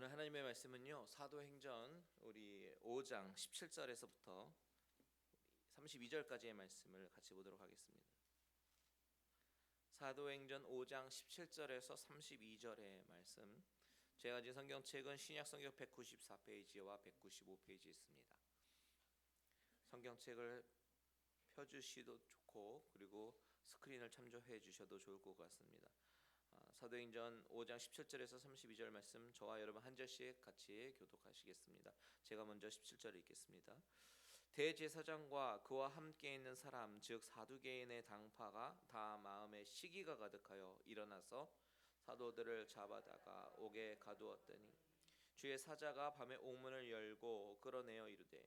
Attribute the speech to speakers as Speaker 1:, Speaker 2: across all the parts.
Speaker 1: 오늘 하나님의 말씀은요, 사도행전 우리 5장 17절에서부터 32절까지의 말씀을 같이 보도록 하겠습니다. 사도행전 5장 17절에서 32절의 말씀, 제가 가진 성경책은 신약성경 194페이지와 195페이지 있습니다. 성경책을 펴주시도 좋고 그리고 스크린을 참조해 주셔도 좋을 것 같습니다. 사도행전 5장 17절에서 32절 말씀, 저와 여러분 한 절씩 같이 교독하시겠습니다. 제가 먼저 17절을 읽겠습니다. 대제사장과 그와 함께 있는 사람 즉 사두개인의 당파가 다 마음에 시기가 가득하여 일어나서 사도들을 잡아다가 옥에 가두었더니 주의 사자가 밤에 옥문을 열고 끌어내어 이르되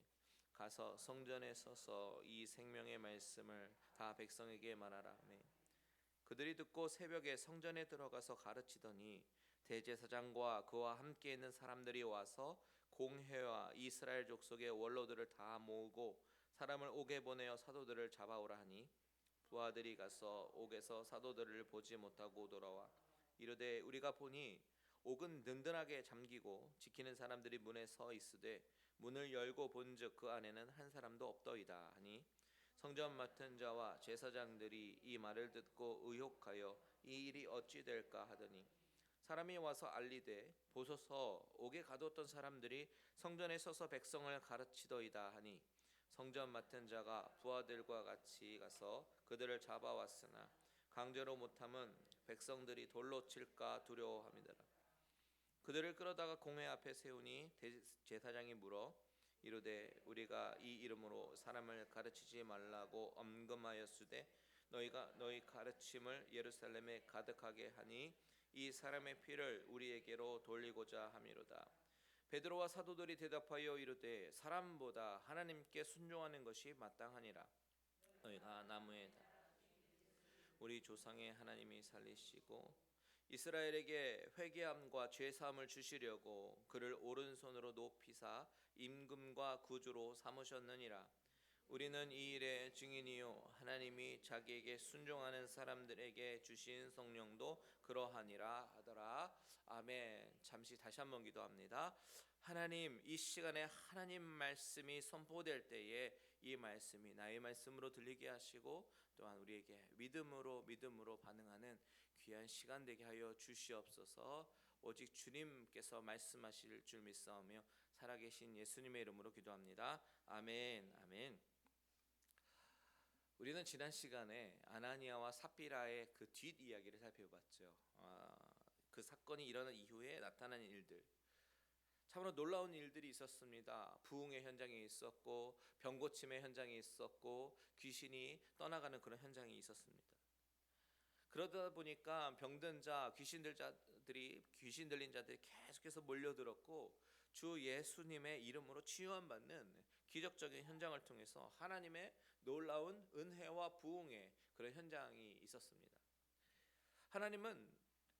Speaker 1: 가서 성전에 서서 이 생명의 말씀을 다 백성에게 말하라 하매 그들이 듣고 새벽에 성전에 들어가서 가르치더니 대제사장과 그와 함께 있는 사람들이 와서 공회와 이스라엘 족속의 원로들을 다 모으고 사람을 옥에 보내어 사도들을 잡아오라 하니 부하들이 가서 옥에서 사도들을 보지 못하고 돌아와 이르되 우리가 보니 옥은 든든하게 잠기고 지키는 사람들이 문에 서 있으되 문을 열고 본즉 그 안에는 한 사람도 없더이다 하니 성전 맡은 자와 제사장들이 이 말을 듣고 의혹하여 이 일이 어찌 될까 하더니 사람이 와서 알리되 보소서 옥에 가두었던 사람들이 성전에 서서 백성을 가르치더이다 하니 성전 맡은 자가 부하들과 같이 가서 그들을 잡아왔으나 강제로 못함은 백성들이 돌로 칠까 두려워함이더라. 그들을 끌어다가 공회 앞에 세우니 제사장이 물어 이르되 우리가 이 이름으로 사람을 가르치지 말라고 엄금하였으되 너희가 너희 가르침을 예루살렘에 가득하게 하니 이 사람의 피를 우리에게로 돌리고자 함이로다. 베드로와 사도들이 대답하여 이르되 사람보다 하나님께 순종하는 것이 마땅하니라. 너희가 나무에 우리 조상의 하나님이 살리시고 이스라엘에게 회개함과 죄사함을 주시려고 그를 오른손으로 높이사 임금과 구주로 삼으셨느니라. 우리는 이 일의 증인이요 하나님이 자기에게 순종하는 사람들에게 주신 성령도 그러하니라 하더라. 아멘. 잠시 다시 한번 기도합니다. 하나님, 이 시간에 하나님 말씀이 선포될 때에 이 말씀이 나의 말씀으로 들리게 하시고 또한 우리에게 믿음으로 반응하는 귀한 시간 되게 하여 주시옵소서. 오직 주님께서 말씀하실 줄 믿사오며 살아계신 예수님의 이름으로 기도합니다. 아멘. 아멘. 우리는 지난 시간에 아나니아와 삽비라의 그 뒷이야기를 살펴봤죠. 그 사건이 일어난 이후에 나타난 일들, 참으로 놀라운 일들이 있었습니다. 부흥의 현장이 있었고 병고침의 현장이 있었고 귀신이 떠나가는 그런 현장이 있었습니다. 그러다 보니까 병든 자, 귀신 들린 자들이 계속해서 몰려들었고 주 예수님의 이름으로 치유함 받는 기적적인 현장을 통해서 하나님의 놀라운 은혜와 부흥의 그런 현장이 있었습니다. 하나님은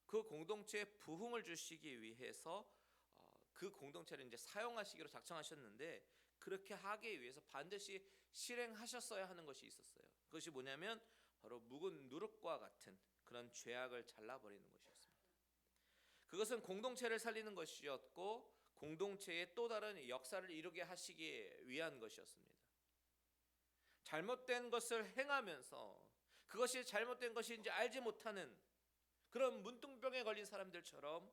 Speaker 1: 그 공동체에 부흥을 주시기 위해서 그 공동체를 이제 사용하시기로 작정하셨는데 그렇게 하기 위해서 반드시 실행하셨어야 하는 것이 있었어요. 그것이 뭐냐면 바로 묵은 누룩과 같은 그런 죄악을 잘라버리는 것이었습니다. 그것은 공동체를 살리는 것이었고 공동체의 또 다른 역사를 이루게 하시기 위한 것이었습니다. 잘못된 것을 행하면서 그것이 잘못된 것인지 알지 못하는 그런 문둥병에 걸린 사람들처럼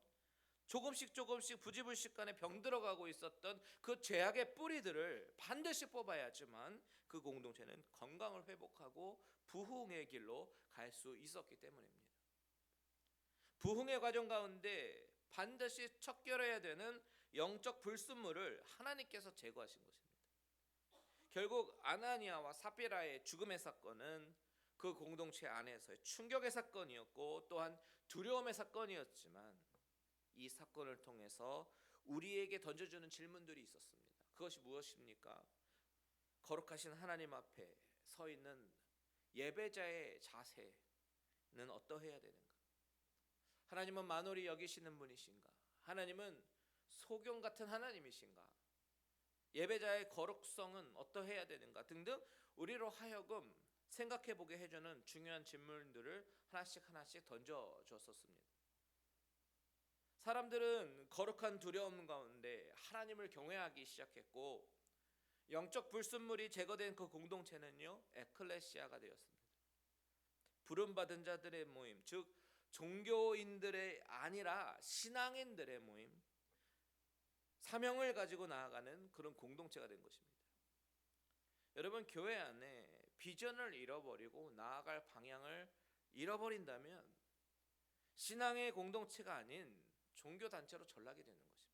Speaker 1: 조금씩 부지불식간에 병들어가고 있었던 그 죄악의 뿌리들을 반드시 뽑아야지만 그 공동체는 건강을 회복하고 부흥의 길로 갈 수 있었기 때문입니다. 부흥의 과정 가운데 반드시 척결해야 되는 영적 불순물을 하나님께서 제거하신 것입니다. 결국 아나니아와 삽비라의 죽음의 사건은 그 공동체 안에서의 충격의 사건이었고 또한 두려움의 사건이었지만 이 사건을 통해서 우리에게 던져주는 질문들이 있었습니다. 그것이 무엇입니까? 거룩하신 하나님 앞에 서 있는 예배자의 자세는 어떠해야 되는가? 하나님은 만홀히 여기시는 분이신가? 하나님은 소경 같은 하나님이신가? 예배자의 거룩성은 어떠해야 되는가? 등등 우리로 하여금 생각해보게 해주는 중요한 질문들을 하나씩 던져줬었습니다. 사람들은 거룩한 두려움 가운데 하나님을 경외하기 시작했고 영적 불순물이 제거된 그 공동체는요 에클레시아가 되었습니다. 부름받은 자들의 모임, 즉 종교인들의 아니라 신앙인들의 모임, 사명을 가지고 나아가는 그런 공동체가 된 것입니다. 여러분, 교회 안에 비전을 잃어버리고 나아갈 방향을 잃어버린다면 신앙의 공동체가 아닌 종교단체로 전락이 되는 것입니다.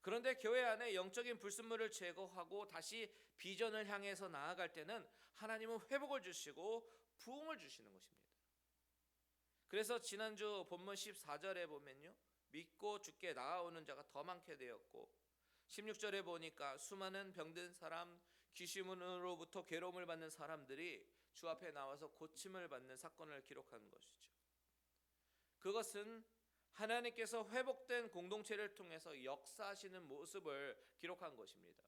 Speaker 1: 그런데 교회 안에 영적인 불순물을 제거하고 다시 비전을 향해서 나아갈 때는 하나님은 회복을 주시고 부흥을 주시는 것입니다. 그래서 지난주 본문 14절에 보면요, 믿고 주께 나아오는 자가 더 많게 되었고 16절에 보니까 수많은 병든 사람, 귀신으로부터 괴로움을 받는 사람들이 주 앞에 나와서 고침을 받는 사건을 기록한 것이죠. 그것은 하나님께서 회복된 공동체를 통해서 역사하시는 모습을 기록한 것입니다.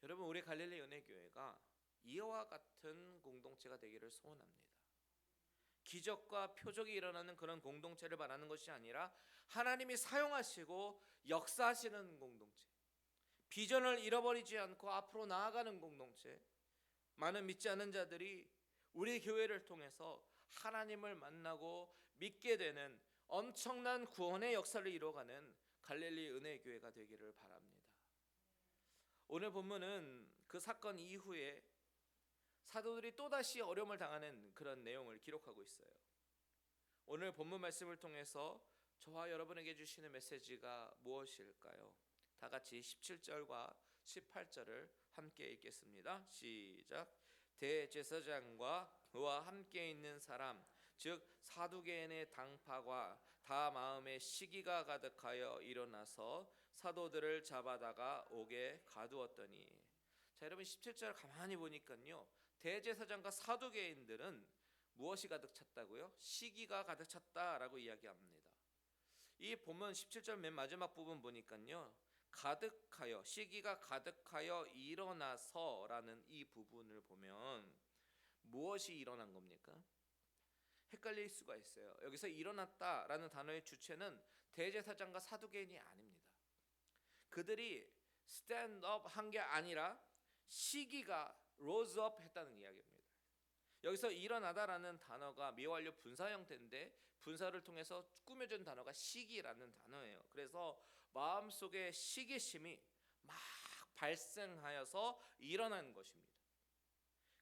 Speaker 1: 여러분, 우리 갈릴리 은혜교회가 이와 같은 공동체가 되기를 소원합니다. 기적과 표적이 일어나는 그런 공동체를 바라는 것이 아니라 하나님이 사용하시고 역사하시는 공동체, 비전을 잃어버리지 않고 앞으로 나아가는 공동체, 많은 믿지 않는 자들이 우리 교회를 통해서 하나님을 만나고 믿게 되는 엄청난 구원의 역사를 이루어가는 갈릴리 은혜교회가 되기를 바랍니다. 오늘 본문은 그 사건 이후에 사도들이 또다시 어려움을 당하는 그런 내용을 기록하고 있어요. 오늘 본문 말씀을 통해서 저와 여러분에게 주시는 메시지가 무엇일까요? 다 같이 17절과 18절을 함께 읽겠습니다. 시작. 대제사장과 그와 함께 있는 사람, 즉 사두개인의 당파가 다 마음에 시기가 가득하여 일어나서 사도들을 잡아다가 옥에 가두었더니. 자, 여러분 17절 가만히 보니까요, 대제사장과 사두개인들은 무엇이 가득 찼다고요? 시기가 가득 찼다라고 이야기합니다. 이 본문 17절 맨 마지막 부분 보니까요, 가득하여, 시기가 가득하여 일어나서라는 이 부분을 보면 무엇이 일어난 겁니까? 헷갈릴 수가 있어요. 여기서 일어났다라는 단어의 주체는 대제사장과 사두개인이 아닙니다. 그들이 stand up 한 게 아니라 시기가 rose up 했다는 이야기입니다. 여기서 일어나다라는 단어가 미완료 분사 형태인데 분사를 통해서 꾸며진 단어가 시기라는 단어예요. 그래서 마음속에 시기심이 막 발생하여서 일어난 것입니다.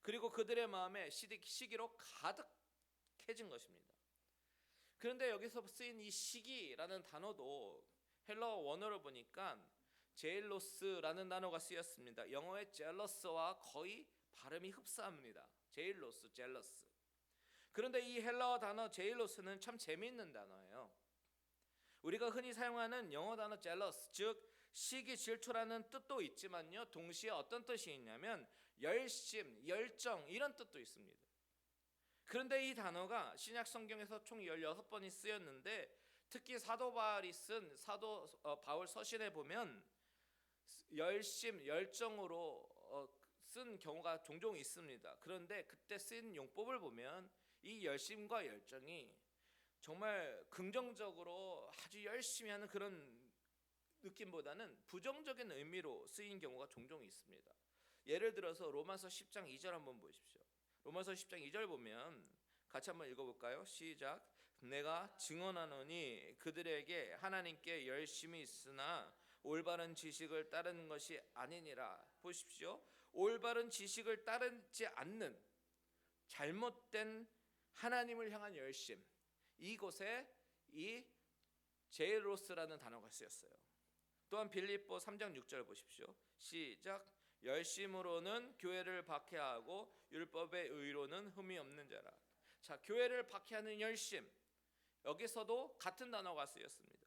Speaker 1: 그리고 그들의 마음에 시기로 가득해진 것입니다. 그런데 여기서 쓰인 이 시기라는 단어도 헬라어 원어를 보니까 제일로스라는 단어가 쓰였습니다. 영어의 젤러스와 거의 발음이 흡사합니다. 제일로스, 젤러스. 그런데 이 헬라어 단어 제일로스는 참 재미있는 단어예요. 우리가 흔히 사용하는 영어 단어 jealous, 즉 시기, 질투라는 뜻도 있지만요, 동시에 어떤 뜻이 있냐면 열심, 열정 이런 뜻도 있습니다. 그런데 이 단어가 신약 성경에서 총 16번이 쓰였는데 특히 사도 바울이 쓴 사도 바울 서신에 보면 열심, 열정으로 쓴 경우가 종종 있습니다. 그런데 그때 쓴 용법을 보면 이 열심과 열정이 정말 긍정적으로 아주 열심히 하는 그런 느낌보다는 부정적인 의미로 쓰인 경우가 종종 있습니다. 예를 들어서 로마서 10장 2절 한번 보십시오. 로마서 10장 2절 보면 같이 한번 읽어볼까요? 시작. 내가 증언하노니 그들에게 하나님께 열심히 있으나 올바른 지식을 따르는 것이 아니니라. 보십시오. 올바른 지식을 따르지 않는 잘못된 하나님을 향한 열심, 이곳에 이 제로스라는 단어가 쓰였어요. 또한 빌립보 3장 6절 보십시오. 시작. 열심으로는 교회를 박해하고 율법의 의로는 흠이 없는 자라. 자, 교회를 박해하는 열심, 여기서도 같은 단어가 쓰였습니다.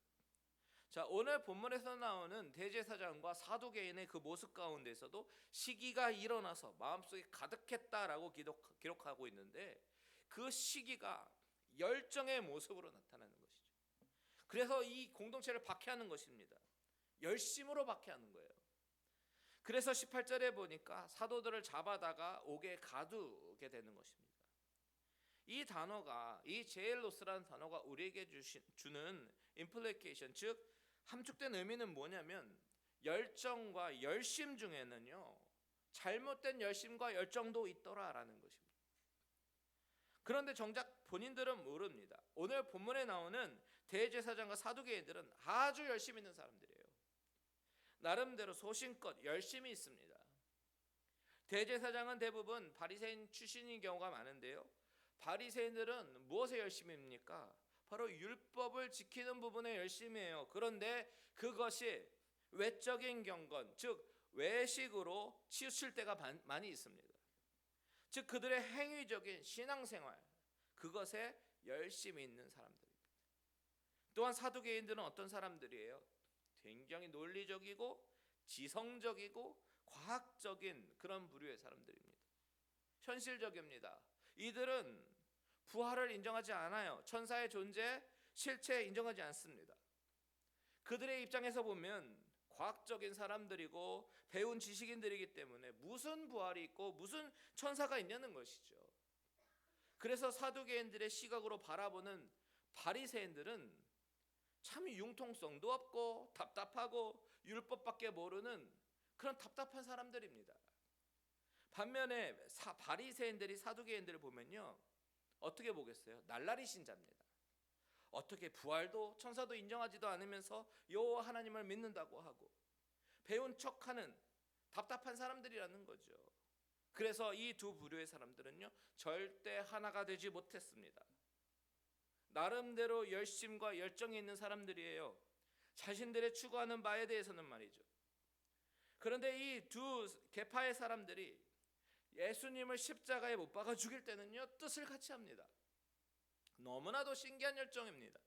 Speaker 1: 자, 오늘 본문에서 나오는 대제사장과 사두개인의 그 모습 가운데서도 시기가 일어나서 마음속에 가득했다라고 기록하고 있는데 그 시기가 열정의 모습으로 나타나는 것이죠. 그래서 이 공동체를 박해하는 것입니다. 열심으로 박해하는 거예요. 그래서 18절에 보니까 사도들을 잡아다가 옥에 가두게 되는 것입니다. 이 단어가, 이 제일로스라는 단어가 우리에게 주는 임플리케이션, 즉 함축된 의미는 뭐냐면 열정과 열심 중에는요 잘못된 열심과 열정도 있더라라는 것입니다. 그런데 정작 본인들은 모릅니다. 오늘 본문에 나오는 대제사장과 사두개인들은 아주 열심히 있는 사람들이에요. 나름대로 소신껏 열심히 있습니다. 대제사장은 대부분 바리새인 출신인 경우가 많은데요, 바리새인들은 무엇에 열심입니까? 바로 율법을 지키는 부분에 열심히 해요. 그런데 그것이 외적인 경건, 즉 외식으로 치우칠 때가 많이 있습니다. 즉 그들의 행위적인 신앙생활, 그것에 열심히 있는 사람들입니다. 또한 사두개인들은 어떤 사람들이에요? 굉장히 논리적이고 지성적이고 과학적인 그런 부류의 사람들입니다. 현실적입니다. 이들은 부활을 인정하지 않아요. 천사의 존재, 실체 인정하지 않습니다. 그들의 입장에서 보면 과학적인 사람들이고 배운 지식인들이기 때문에 무슨 부활이 있고 무슨 천사가 있냐는 것이죠. 그래서 사두개인들의 시각으로 바라보는 바리새인들은 참 융통성도 없고 답답하고 율법밖에 모르는 그런 답답한 사람들입니다. 반면에 바리새인들이 사두개인들을 보면요, 어떻게 보겠어요? 날라리 신자입니다. 어떻게 부활도 천사도 인정하지도 않으면서 여호와 하나님을 믿는다고 하고 배운 척하는 답답한 사람들이라는 거죠. 그래서 이 두 부류의 사람들은요 절대 하나가 되지 못했습니다. 나름대로 열심과 열정이 있는 사람들이에요. 자신들의 추구하는 바에 대해서는 말이죠. 그런데 이 두 계파의 사람들이 예수님을 십자가에 못 박아 죽일 때는요 뜻을 같이 합니다. 너무나도 신기한 열정입니다.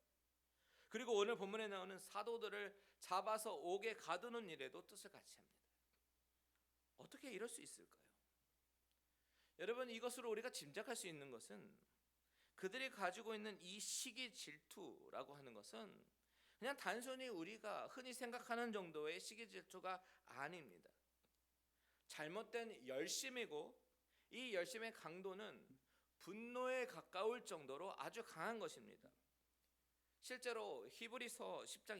Speaker 1: 그리고 오늘 본문에 나오는 사도들을 잡아서 옥에 가두는 일에도 뜻을 같이 합니다. 어떻게 이럴 수 있을까요? 여러분, 이것으로 우리가 짐작할 수 있는 것은 그들이 가지고 있는 이 시기 질투라고 하는 것은 그냥 단순히 우리가 흔히 생각하는 정도의 시기 질투가 아닙니다. 잘못된 열심이고 이 열심의 강도는 분노에 가까울 정도로 아주 강한 것입니다. 실제로 히브리서 10장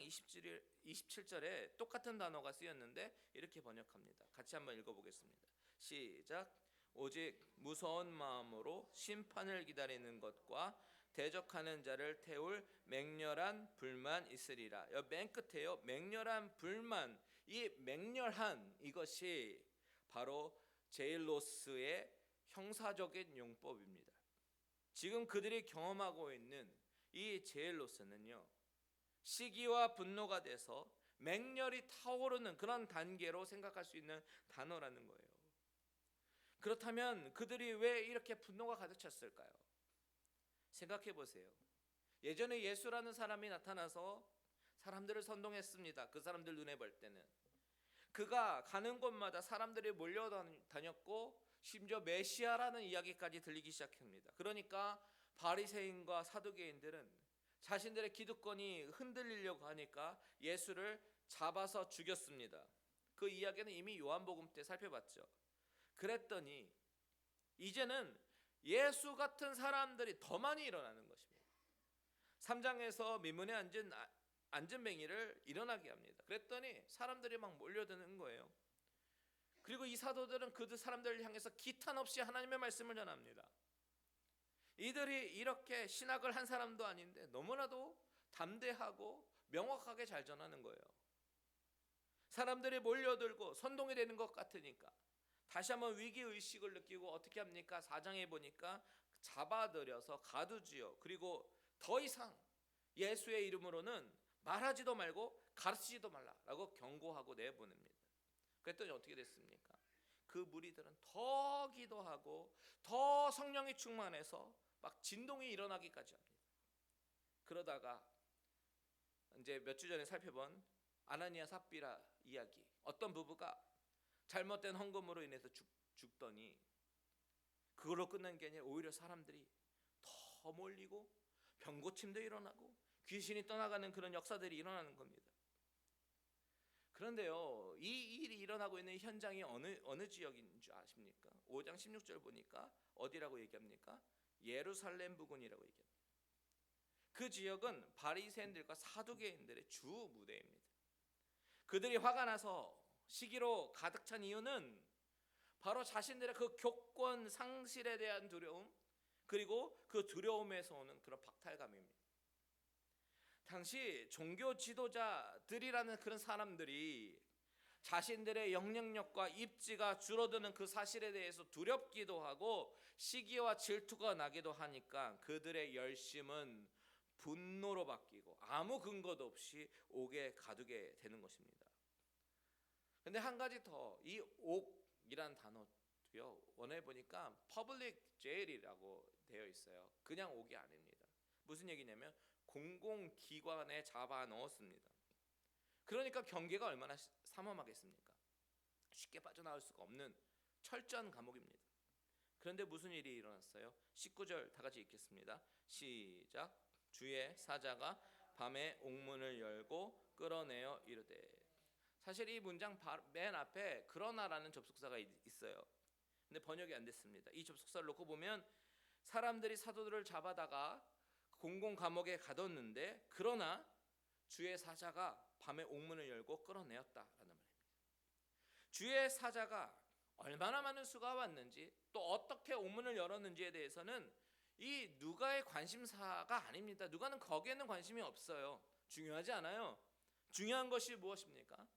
Speaker 1: 27절에 똑같은 단어가 쓰였는데 이렇게 번역합니다. 같이 한번 읽어보겠습니다. 시작. 오직 무서운 마음으로 심판을 기다리는 것과 대적하는 자를 태울 맹렬한 불만 있으리라. 맨 끝에요, 맹렬한 불만. 이 맹렬한, 이것이 바로 제일로스의 형사적인 용법입니다. 지금 그들이 경험하고 있는 이 제일로스는요 시기와 분노가 돼서 맹렬히 타오르는 그런 단계로 생각할 수 있는 단어라는 거예요. 그렇다면 그들이 왜 이렇게 분노가 가득 찼을까요? 생각해 보세요. 예전에 예수라는 사람이 나타나서 사람들을 선동했습니다. 그 사람들 눈에 볼 때는 그가 가는 곳마다 사람들이 몰려다녔고 심지어 메시아라는 이야기까지 들리기 시작합니다. 그러니까 바리새인과 사두개인들은 자신들의 기득권이 흔들리려고 하니까 예수를 잡아서 죽였습니다. 그 이야기는 이미 요한복음 때 살펴봤죠. 그랬더니 이제는 예수 같은 사람들이 더 많이 일어나는 것입니다. 3장에서 민문에 앉은 뱅이를 일어나게 합니다. 그랬더니 사람들이 막 몰려드는 거예요. 그리고 이 사도들은 그 사람들을 향해서 기탄 없이 하나님의 말씀을 전합니다. 이들이 이렇게 신학을 한 사람도 아닌데 너무나도 담대하고 명확하게 잘 전하는 거예요. 사람들이 몰려들고 선동이 되는 것 같으니까 다시 한번 위기의식을 느끼고 어떻게 합니까? 4장에 보니까 잡아들여서 가두지요. 그리고 더 이상 예수의 이름으로는 말하지도 말고 가르치지도 말라라고 경고하고 내보냅니다. 그랬더니 어떻게 됐습니까? 그 무리들은 더 기도하고 더 성령이 충만해서 막 진동이 일어나기까지 합니다. 그러다가 이제 몇 주 전에 살펴본 아나니아 삽비라 이야기, 어떤 부부가 잘못된 헌금으로 인해서 죽더니 그걸로 끝난 게 아니라 오히려 사람들이 더 몰리고 병고침도 일어나고 귀신이 떠나가는 그런 역사들이 일어나는 겁니다. 그런데요, 이 일이 일어나고 있는 현장이 어느 지역인 줄 아십니까? 5장 16절 보니까 어디라고 얘기합니까? 예루살렘 부근이라고 얘기합니다. 그 지역은 바리새인들과 사두개인들의 주 무대입니다. 그들이 화가 나서 시기로 가득 찬 이유는 바로 자신들의 그 교권 상실에 대한 두려움, 그리고 그 두려움에서 오는 그런 박탈감입니다. 당시 종교 지도자들이라는 그런 사람들이 자신들의 영향력과 입지가 줄어드는 그 사실에 대해서 두렵기도 하고 시기와 질투가 나기도 하니까 그들의 열심은 분노로 바뀌고 아무 근거도 없이 옥에 가두게 되는 것입니다. 근데 한 가지 더, 이 옥이란 단어도요, 원어에 보니까 public jail이라고 되어 있어요. 그냥 옥이 아닙니다. 무슨 얘기냐면 공공기관에 잡아 넣었습니다. 그러니까 경계가 얼마나 삼엄하겠습니까? 쉽게 빠져나올 수가 없는 철저한 감옥입니다. 그런데 무슨 일이 일어났어요? 19절 다 같이 읽겠습니다. 시작. 주의 사자가 밤에 옥문을 열고 끌어내어 이르되. 사실 이 문장 맨 앞에 그러나라는 접속사가 있어요. 근데 번역이 안 됐습니다. 이 접속사를 놓고 보면 사람들이 사도들을 잡아다가 공공 감옥에 가뒀는데 그러나 주의 사자가 밤에 옥문을 열고 끌어내었다라는 말입니다. 주의 사자가 얼마나 많은 수가 왔는지 또 어떻게 옥문을 열었는지에 대해서는 이 누가의 관심사가 아닙니다. 누가는 거기에는 관심이 없어요. 중요하지 않아요. 중요한 것이 무엇입니까?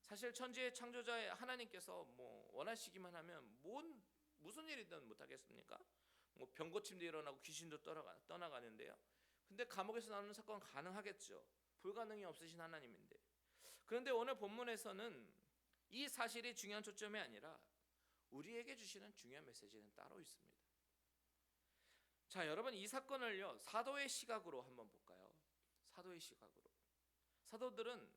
Speaker 1: 사실 천지의 창조자의 하나님께서 원하시기만 하면 무슨 일이든 못하겠습니까? 병고침도 일어나고 귀신도 떠나가는데요. 근데 감옥에서 나오는 사건 가능하겠죠. 불가능이 없으신 하나님인데. 그런데 오늘 본문에서는 이 사실이 중요한 초점이 아니라 우리에게 주시는 중요한 메시지는 따로 있습니다. 자, 여러분, 이 사건을요 사도의 시각으로 한번 볼까요? 사도의 시각으로. 사도들은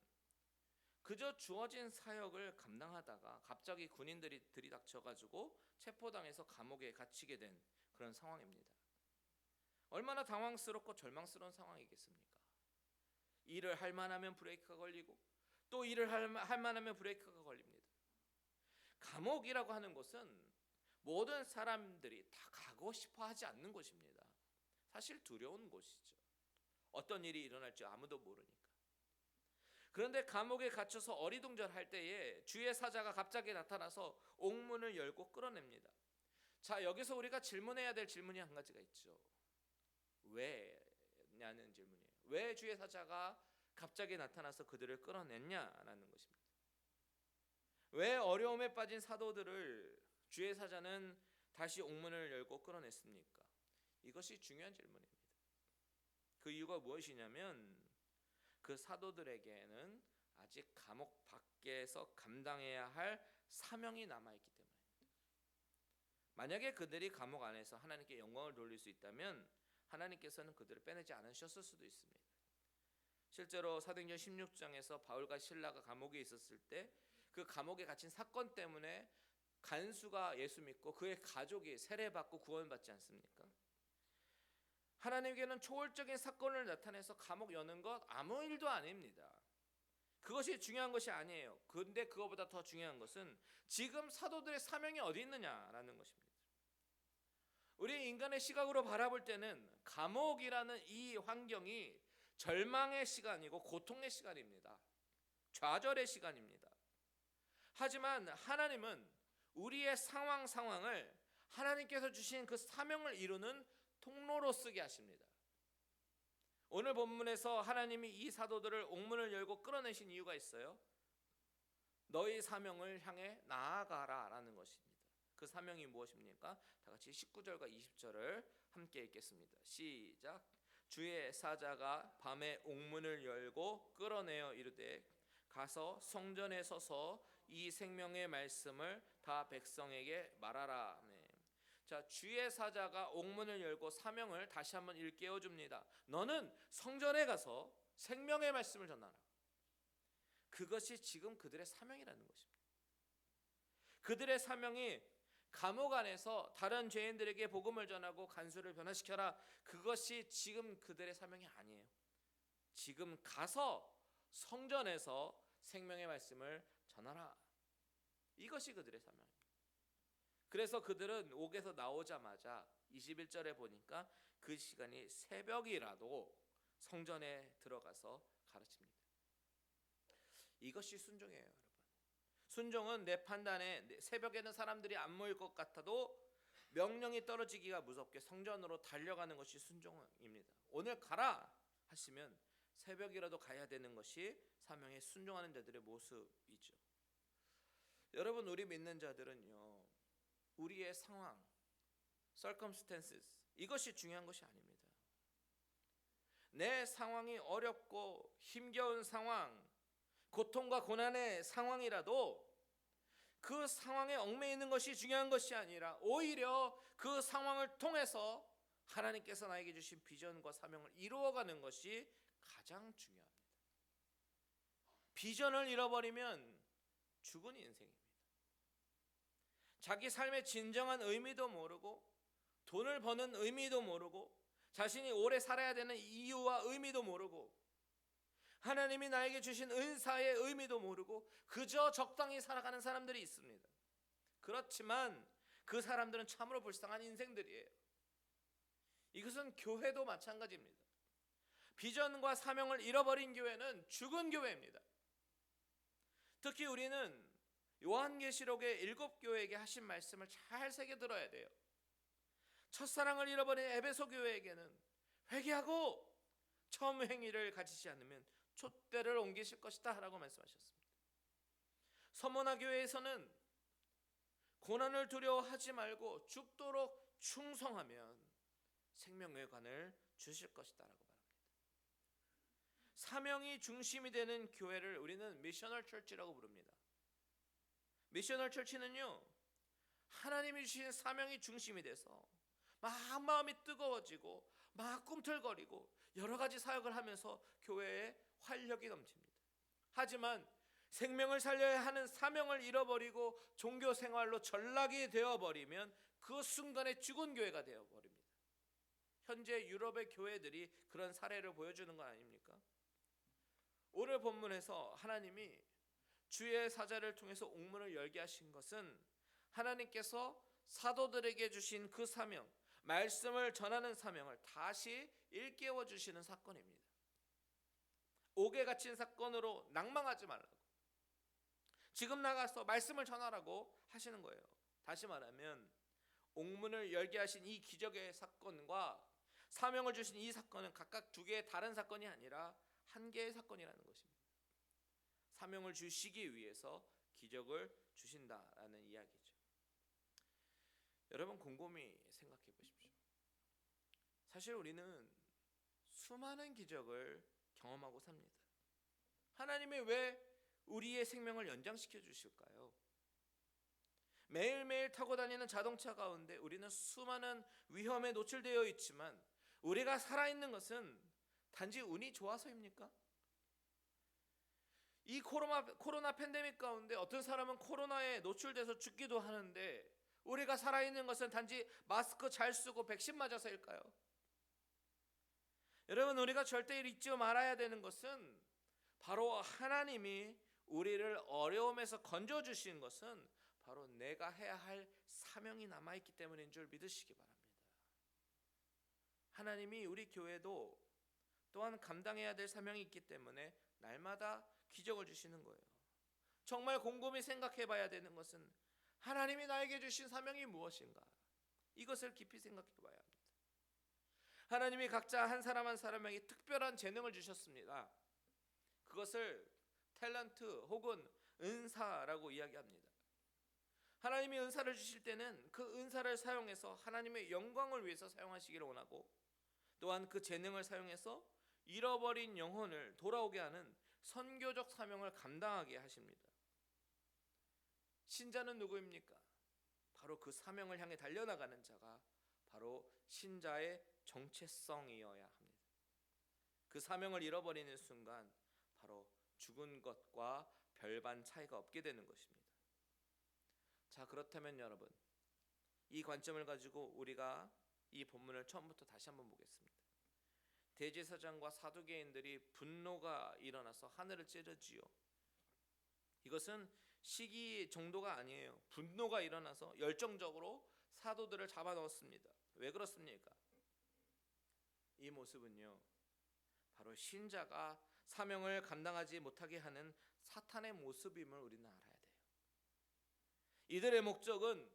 Speaker 1: 그저 주어진 사역을 감당하다가 갑자기 군인들이 들이닥쳐가지고 체포당해서 감옥에 갇히게 된 그런 상황입니다. 얼마나 당황스럽고 절망스러운 상황이겠습니까? 일을 할 만하면 브레이크가 걸리고 또 일을 할 만하면 브레이크가 걸립니다. 감옥이라고 하는 곳은 모든 사람들이 다 가고 싶어 하지 않는 곳입니다. 사실 두려운 곳이죠. 어떤 일이 일어날지 아무도 모르니까. 그런데 감옥에 갇혀서 어리둥절할 때에 주의 사자가 갑자기 나타나서 옥문을 열고 끌어냅니다. 자, 여기서 우리가 질문해야 될 질문이 한 가지가 있죠. 왜냐는 질문이에요. 왜 주의 사자가 갑자기 나타나서 그들을 끌어냈냐라는 것입니다. 왜 어려움에 빠진 사도들을 주의 사자는 다시 옥문을 열고 끌어냈습니까? 이것이 중요한 질문입니다. 그 이유가 무엇이냐면 그 사도들에게는 아직 감옥 밖에서 감당해야 할 사명이 남아있기 때문입니다. 만약에 그들이 감옥 안에서 하나님께 영광을 돌릴 수 있다면 하나님께서는 그들을 빼내지 않으셨을 수도 있습니다. 실제로 사도행전 16장에서 바울과 실라가 감옥에 있었을 때 그 감옥에 갇힌 사건 때문에 간수가 예수 믿고 그의 가족이 세례받고 구원받지 않습니까? 하나님께는 초월적인 사건을 나타내서 감옥 여는 것 아무 일도 아닙니다. 그것이 중요한 것이 아니에요. 그런데 그것보다 더 중요한 것은 지금 사도들의 사명이 어디 있느냐라는 것입니다. 우리 인간의 시각으로 바라볼 때는 감옥이라는 이 환경이 절망의 시간이고 고통의 시간입니다. 좌절의 시간입니다. 하지만 하나님은 우리의 상황을 하나님께서 주신 그 사명을 이루는 통로로 쓰게 하십니다. 오늘 본문에서 하나님이 이 사도들을 옥문을 열고 끌어내신 이유가 있어요. 너희 사명을 향해 나아가라 라는 것입니다. 그 사명이 무엇입니까? 다 같이 19절과 20절을 함께 읽겠습니다. 시작. 주의 사자가 밤에 옥문을 열고 끌어내어 이르되 가서 성전에 서서 이 생명의 말씀을 다 백성에게 말하라. 자, 주의 사자가 옥문을 열고 사명을 다시 한번 일깨워 줍니다. 너는 성전에 가서 생명의 말씀을 전하라. 그것이 지금 그들의 사명이라는 것입니다. 그들의 사명이 감옥 안에서 다른 죄인들에게 복음을 전하고 간수를 변화시켜라. 그것이 지금 그들의 사명이 아니에요. 지금 가서 성전에서 생명의 말씀을 전하라. 이것이 그들의 사명입니다. 그래서 그들은 옥에서 나오자마자 21절에 보니까 그 시간이 새벽이라도 성전에 들어가서 가르칩니다. 이것이 순종이에요, 여러분. 순종은 내 판단에 새벽에는 사람들이 안 모일 것 같아도 명령이 떨어지기가 무섭게 성전으로 달려가는 것이 순종입니다. 오늘 가라 하시면 새벽이라도 가야 되는 것이 사명에 순종하는 자들의 모습이죠. 여러분, 우리 믿는 자들은요, 우리의 상황, circumstances, 이것이 중요한 것이 아닙니다. 내 상황이 어렵고 힘겨운 상황, 고통과 고난의 상황이라도 그 상황에 얽매이는 것이 중요한 것이 아니라 오히려 그 상황을 통해서 하나님께서 나에게 주신 비전과 사명을 이루어가는 것이 가장 중요합니다. 비전을 잃어버리면 죽은 인생입니다. 자기 삶의 진정한 의미도 모르고 돈을 버는 의미도 모르고 자신이 오래 살아야 되는 이유와 의미도 모르고 하나님이 나에게 주신 은사의 의미도 모르고 그저 적당히 살아가는 사람들이 있습니다. 그렇지만 그 사람들은 참으로 불쌍한 인생들이에요. 이것은 교회도 마찬가지입니다. 비전과 사명을 잃어버린 교회는 죽은 교회입니다. 특히 우리는 요한계시록의 7교회에게 하신 말씀을 잘 새겨 들어야 돼요. 첫사랑을 잃어버린 에베소 교회에게는 회개하고 처음 행위를 가지지 않으면 촛대를 옮기실 것이다 라고 말씀하셨습니다. 서머나 교회에서는 고난을 두려워하지 말고 죽도록 충성하면 생명의 관을 주실 것이다 라고 말합니다. 사명이 중심이 되는 교회를 우리는 미셔널 철치라고 부릅니다. 미셔널 철치는요, 하나님이 주신 사명이 중심이 돼서 막 마음이 뜨거워지고 막 꿈틀거리고 여러 가지 사역을 하면서 교회에 활력이 넘칩니다. 하지만 생명을 살려야 하는 사명을 잃어버리고 종교 생활로 전락이 되어버리면 그 순간에 죽은 교회가 되어버립니다. 현재 유럽의 교회들이 그런 사례를 보여주는 건 아닙니까? 오늘 본문에서 하나님이 주의 사자를 통해서 옥문을 열게 하신 것은 하나님께서 사도들에게 주신 그 사명, 말씀을 전하는 사명을 다시 일깨워 주시는 사건입니다. 옥에 갇힌 사건으로 낭망하지 말라고, 지금 나가서 말씀을 전하라고 하시는 거예요. 다시 말하면 옥문을 열게 하신 이 기적의 사건과 사명을 주신 이 사건은 각각 두 개의 다른 사건이 아니라 한 개의 사건이라는 것입니다. 사명을 주시기 위해서 기적을 주신다라는 이야기죠. 여러분, 곰곰이 생각해 보십시오. 사실 우리는 수많은 기적을 경험하고 삽니다. 하나님이 왜 우리의 생명을 연장시켜 주실까요? 매일매일 타고 다니는 자동차 가운데 우리는 수많은 위험에 노출되어 있지만 우리가 살아있는 것은 단지 운이 좋아서입니까? 이 코로나 팬데믹 가운데 어떤 사람은 코로나에 노출돼서 죽기도 하는데 우리가 살아있는 것은 단지 마스크 잘 쓰고 백신 맞아서일까요? 여러분, 우리가 절대 잊지 말아야 되는 것은 바로 하나님이 우리를 어려움에서 건져주신 것은 바로 내가 해야 할 사명이 남아있기 때문인 줄 믿으시기 바랍니다. 하나님이 우리 교회도 또한 감당해야 될 사명이 있기 때문에 날마다 기적을 주시는 거예요. 정말 곰곰이 생각해 봐야 되는 것은 하나님이 나에게 주신 사명이 무엇인가? 이것을 깊이 생각해 봐야 합니다. 하나님이 각자 한 사람 한 사람에게 특별한 재능을 주셨습니다. 그것을 탤런트 혹은 은사라고 이야기합니다. 하나님이 은사를 주실 때는 그 은사를 사용해서 하나님의 영광을 위해서 사용하시기를 원하고, 또한 그 재능을 사용해서 잃어버린 영혼을 돌아오게 하는 선교적 사명을 감당하게 하십니다. 신자는 누구입니까? 바로 그 사명을 향해 달려나가는 자가 바로 신자의 정체성이어야 합니다. 그 사명을 잃어버리는 순간 바로 죽은 것과 별반 차이가 없게 되는 것입니다. 자, 그렇다면 여러분, 이 관점을 가지고 우리가 이 본문을 처음부터 다시 한번 보겠습니다. 대제사장과 사두개인들이 분노가 일어나서 하늘을 찌르지요. 이것은 시기 정도가 아니에요. 분노가 일어나서 열정적으로 사도들을 잡아 넣었습니다. 왜 그렇습니까? 이 모습은요, 바로 신자가 사명을 감당하지 못하게 하는 사탄의 모습임을 우리는 알아야 돼요. 이들의 목적은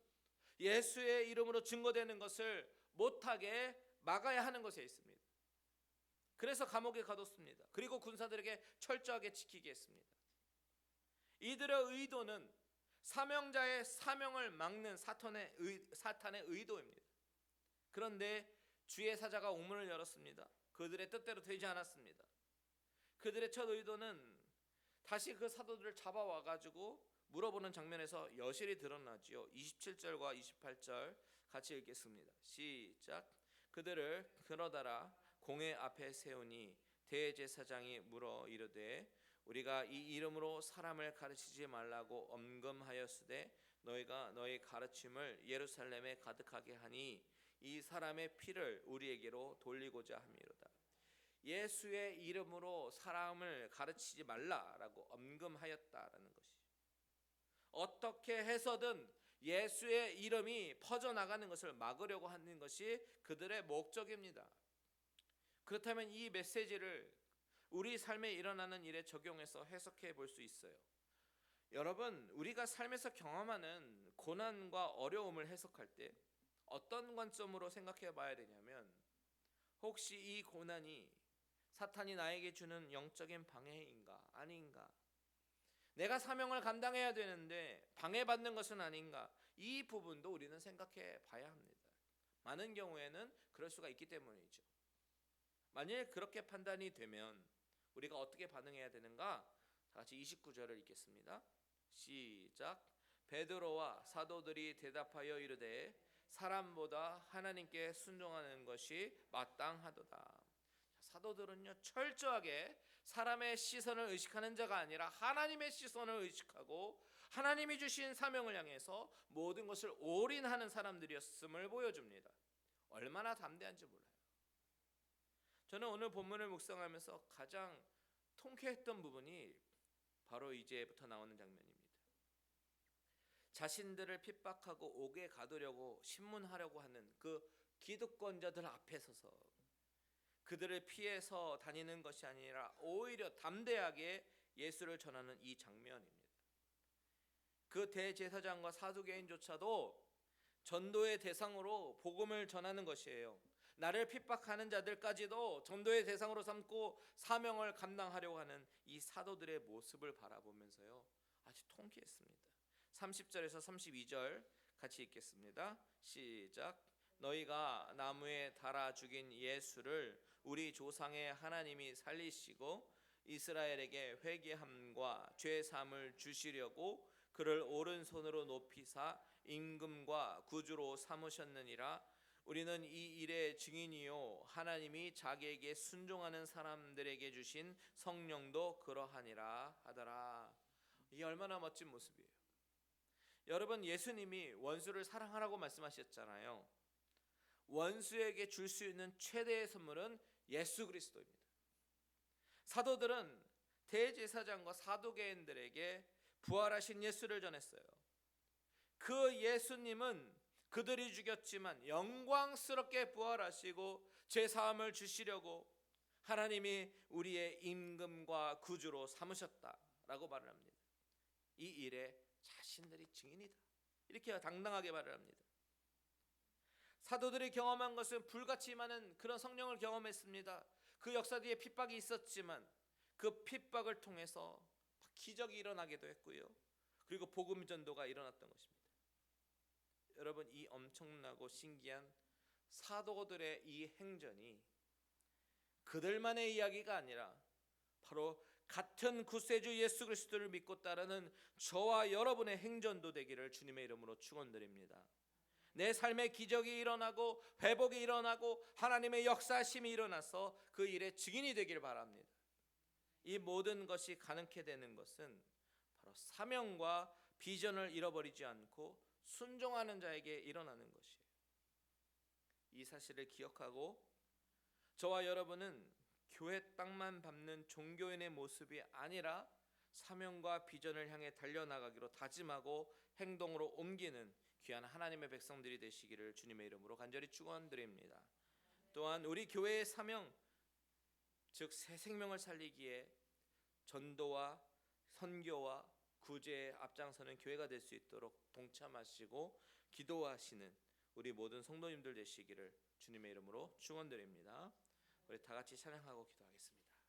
Speaker 1: 예수의 이름으로 증거되는 것을 못하게 막아야 하는 것에 있습니다. 그래서 감옥에 가뒀습니다. 그리고 군사들에게 철저하게 지키게 했습니다. 이들의 의도는 사명자의 사명을 막는 사탄의 의도입니다. 그런데 주의 사자가 옥문을 열었습니다. 그들의 뜻대로 되지 않았습니다. 그들의 첫 의도는 다시 그 사도들을 잡아와 가지고 물어보는 장면에서 여실히 드러나지요. 27절과 28절 같이 읽겠습니다. 시작. 그들을 끌어다라 공회 앞에 세우니 대제사장이 물어 이르되 우리가 이 이름으로 사람을 가르치지 말라고 엄금하였으되 너희가 너희 가르침을 예루살렘에 가득하게 하니 이 사람의 피를 우리에게로 돌리고자 함이로다. 예수의 이름으로 사람을 가르치지 말라라고 엄금하였다라는 것이, 어떻게 해서든 예수의 이름이 퍼져나가는 것을 막으려고 하는 것이 그들의 목적입니다. 그렇다면 이 메시지를 우리 삶에 일어나는 일에 적용해서 해석해 볼 수 있어요. 여러분, 우리가 삶에서 경험하는 고난과 어려움을 해석할 때 어떤 관점으로 생각해 봐야 되냐면, 혹시 이 고난이 사탄이 나에게 주는 영적인 방해인가 아닌가, 내가 사명을 감당해야 되는데 방해받는 것은 아닌가, 이 부분도 우리는 생각해 봐야 합니다. 많은 경우에는 그럴 수가 있기 때문이죠. 만일 그렇게 판단이 되면 우리가 어떻게 반응해야 되는가? 다 같이 29절을 읽겠습니다. 시작. 베드로와 사도들이 대답하여 이르되 사람보다 하나님께 순종하는 것이 마땅하도다. 사도들은요, 철저하게 사람의 시선을 의식하는 자가 아니라 하나님의 시선을 의식하고 하나님이 주신 사명을 향해서 모든 것을 올인하는 사람들이었음을 보여줍니다. 얼마나 담대한지 몰라요. 저는 오늘 본문을 묵상하면서 가장 통쾌했던 부분이 바로 이제부터 나오는 장면입니다. 자신들을 핍박하고 옥에 가두려고 신문하려고 하는 그 기득권자들 앞에 서서 그들을 피해서 다니는 것이 아니라 오히려 담대하게 예수를 전하는 이 장면입니다. 그 대제사장과 사두개인조차도 전도의 대상으로 복음을 전하는 것이에요. 나를 핍박하는 자들까지도 전도의 대상으로 삼고 사명을 감당하려고 하는 이 사도들의 모습을 바라보면서요, 아주 통쾌했습니다. 30절에서 32절 같이 읽겠습니다. 시작. 너희가 나무에 달아 죽인 예수를 우리 조상의 하나님이 살리시고 이스라엘에게 회개함과 죄 사함을 주시려고 그를 오른손으로 높이사 임금과 구주로 삼으셨느니라. 우리는 이 일의 증인이요 하나님이 자기에게 순종하는 사람들에게 주신 성령도 그러하니라 하더라. 이게 얼마나 멋진 모습이에요. 여러분, 예수님이 원수를 사랑하라고 말씀하셨잖아요. 원수에게 줄 수 있는 최대의 선물은 예수 그리스도입니다. 사도들은 대제사장과 사두개인들에게 부활하신 예수를 전했어요. 그 예수님은 그들이 죽였지만 영광스럽게 부활하시고 죄사함을 주시려고 하나님이 우리의 임금과 구주로 삼으셨다라고 말을 합니다. 이 일에 자신들이 증인이다, 이렇게 당당하게 말을 합니다. 사도들이 경험한 것은 불같이 많은 그런 성령을 경험했습니다. 그 역사 뒤에 핍박이 있었지만 그 핍박을 통해서 기적이 일어나기도 했고요, 그리고 복음 전도가 일어났던 것입니다. 여러분, 이 엄청나고 신기한 사도들의 이 행전이 그들만의 이야기가 아니라 바로 같은 구세주 예수 그리스도를 믿고 따르는 저와 여러분의 행전도 되기를 주님의 이름으로 축원드립니다. 내 삶에 기적이 일어나고 회복이 일어나고 하나님의 역사심이 일어나서 그 일의 증인이 되기를 바랍니다. 이 모든 것이 가능케 되는 것은 바로 사명과 비전을 잃어버리지 않고 순종하는 자에게 일어나는 것이에요. 이 사실을 기억하고 저와 여러분은 교회 땅만 밟는 종교인의 모습이 아니라 사명과 비전을 향해 달려나가기로 다짐하고 행동으로 옮기는 귀한 하나님의 백성들이 되시기를 주님의 이름으로 간절히 축원드립니다. 또한 우리 교회의 사명, 즉 새 생명을 살리기에 전도와 선교와 구제에 앞장서는 교회가 될 수 있도록 동참하시고 기도하시는 우리 모든 성도님들 되시기를 주님의 이름으로 축원드립니다. 우리 다 같이 찬양하고 기도하겠습니다.